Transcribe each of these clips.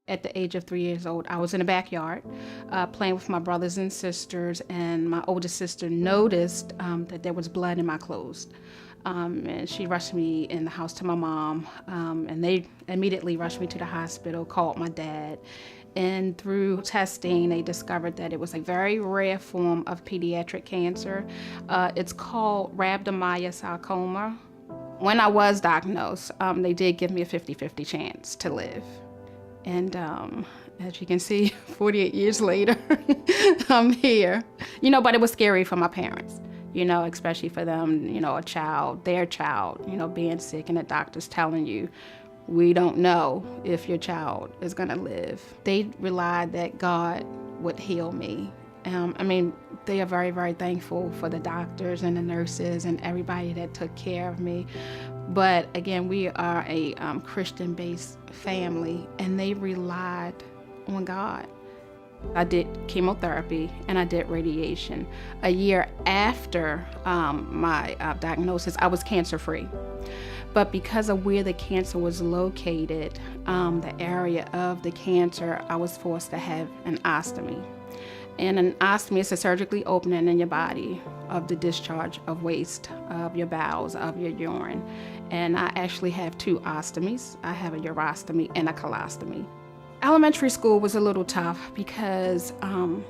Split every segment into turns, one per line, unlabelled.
At the age of 3 years old, I was in the backyard playing with my brothers and sisters, and my oldest sister noticed that there was blood in my clothes. And she rushed me in the house to my mom, and they immediately rushed me to the hospital, called my dad. And through testing, they discovered that it was a very rare form of pediatric cancer. It's called rhabdomyosarcoma. When I was diagnosed, they did give me a 50-50 chance to live. And as you can see, 48 years later, I'm here. But it was scary for my parents, especially for them, their child, being sick and the doctor's telling you, we don't know if your child is gonna live. They relied that God would heal me. They are very, very thankful for the doctors and the nurses and everybody that took care of me. But again, we are a Christian-based family, and they relied on God. I did chemotherapy and I did radiation. A year after my diagnosis, I was cancer-free. But because of where the cancer was located, the area of the cancer, I was forced to have an ostomy. And an ostomy is a surgically opening in your body of the discharge of waste, of your bowels, of your urine. And I actually have 2 ostomies. I have a urostomy and a colostomy. Elementary school was a little tough because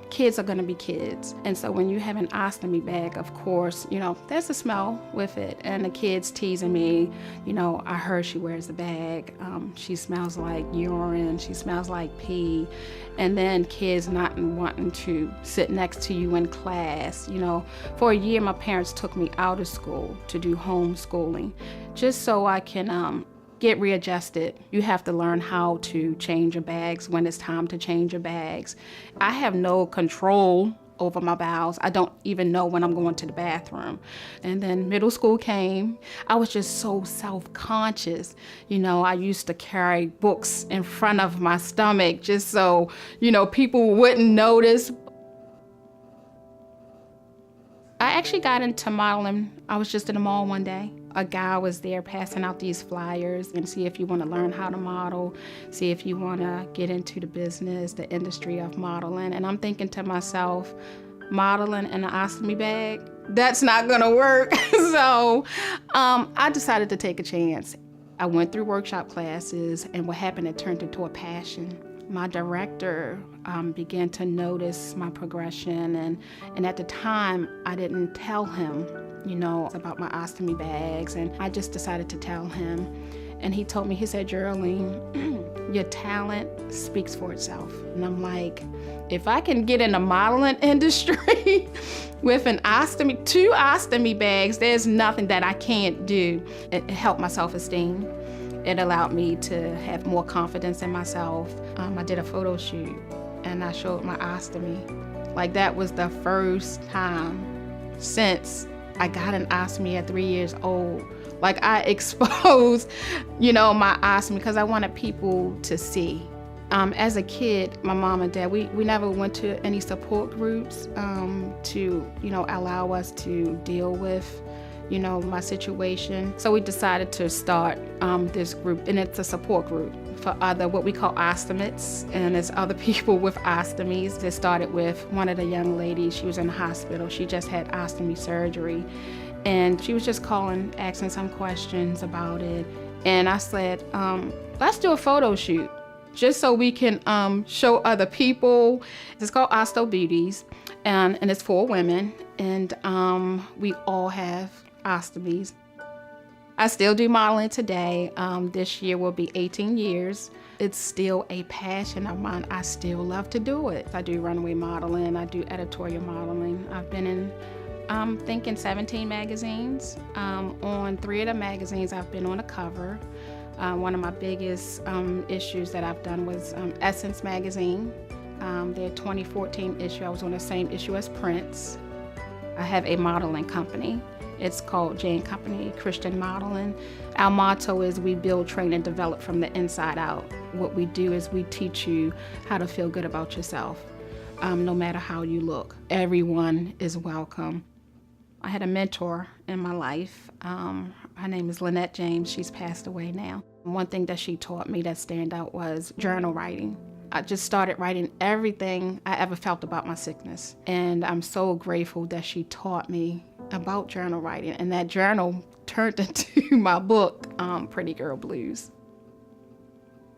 kids are gonna be kids. And so when you have an ostomy bag, of course, there's a smell with it. And the kids teasing me, I heard she wears the bag. She smells like urine, she smells like pee. And then kids not wanting to sit next to you in class. For a year, my parents took me out of school to do homeschooling, just so I can get readjusted. You have to learn how to change your bags when it's time to change your bags. I have no control over my bowels. I don't even know when I'm going to the bathroom. And then middle school came. I was just so self-conscious. I used to carry books in front of my stomach just so, people wouldn't notice. I actually got into modeling. I was just in the mall one day. A guy was there passing out these flyers and see if you want to learn how to model, see if you want to get into the business, the industry of modeling. And I'm thinking to myself, modeling in an ostomy bag, that's not gonna work. So I decided to take a chance. I went through workshop classes, and what happened, it turned into a passion. My director began to notice my progression, and at the time, I didn't tell him, about my ostomy bags, and I just decided to tell him. And he told me, he said, Jearlean, your talent speaks for itself. And I'm like, if I can get in the modeling industry with 2 ostomy bags, there's nothing that I can't do. It helped my self-esteem. It allowed me to have more confidence in myself. I did a photo shoot and I showed my ostomy. Like, that was the first time since I got an ostomy at 3 years old. Like, I exposed, my ostomy because I wanted people to see. As a kid, my mom and dad, we never went to any support groups to, allow us to deal with, my situation. So we decided to start this group, and it's a support group for what we call ostomates, and it's other people with ostomies. It started with one of the young ladies. She was in the hospital. She just had ostomy surgery, and she was just calling, asking some questions about it. And I said, let's do a photo shoot, just so we can show other people. It's called Osto Beauties, and it's for women, and we all have ostomies. I still do modeling today. This year will be 18 years. It's still a passion of mine. I still love to do it. I do runway modeling. I do editorial modeling. I've been in, I think, in 17 magazines. On 3 of the magazines, I've been on a cover. One of my biggest issues that I've done was Essence magazine. Their 2014 issue, I was on the same issue as Prince. I have a modeling company. It's called J & Company Christian Modeling. Our motto is we build, train, and develop from the inside out. What we do is we teach you how to feel good about yourself, no matter how you look. Everyone is welcome. I had a mentor in my life. Her name is Lynette James. She's passed away now. One thing that she taught me that stand out was journal writing. I just started writing everything I ever felt about my sickness. And I'm so grateful that she taught me about journal writing. And that journal turned into my book, Pretty Girl Blues.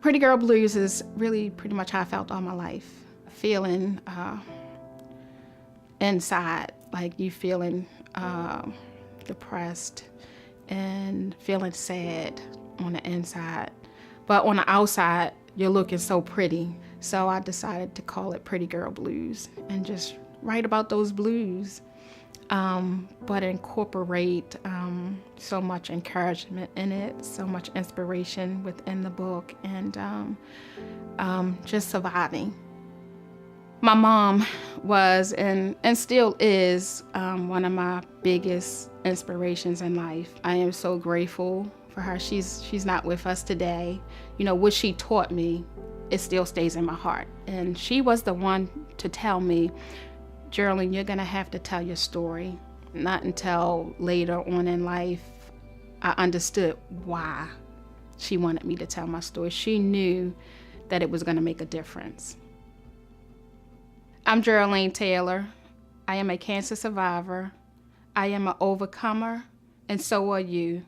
Pretty Girl Blues is really pretty much how I felt all my life. Feeling inside, like you feeling depressed and feeling sad on the inside. But on the outside, you're looking so pretty. So I decided to call it Pretty Girl Blues and just write about those blues, but incorporate so much encouragement in it, so much inspiration within the book, and just surviving. My mom was and still is one of my biggest inspirations in life. I am so grateful for her. She's not with us today. You know, what she taught me, it still stays in my heart. And she was the one to tell me, Jearlean, you're gonna have to tell your story. Not until later on in life, I understood why she wanted me to tell my story. She knew that it was gonna make a difference. I'm Jearlean Taylor. I am a cancer survivor. I am an overcomer, and so are you.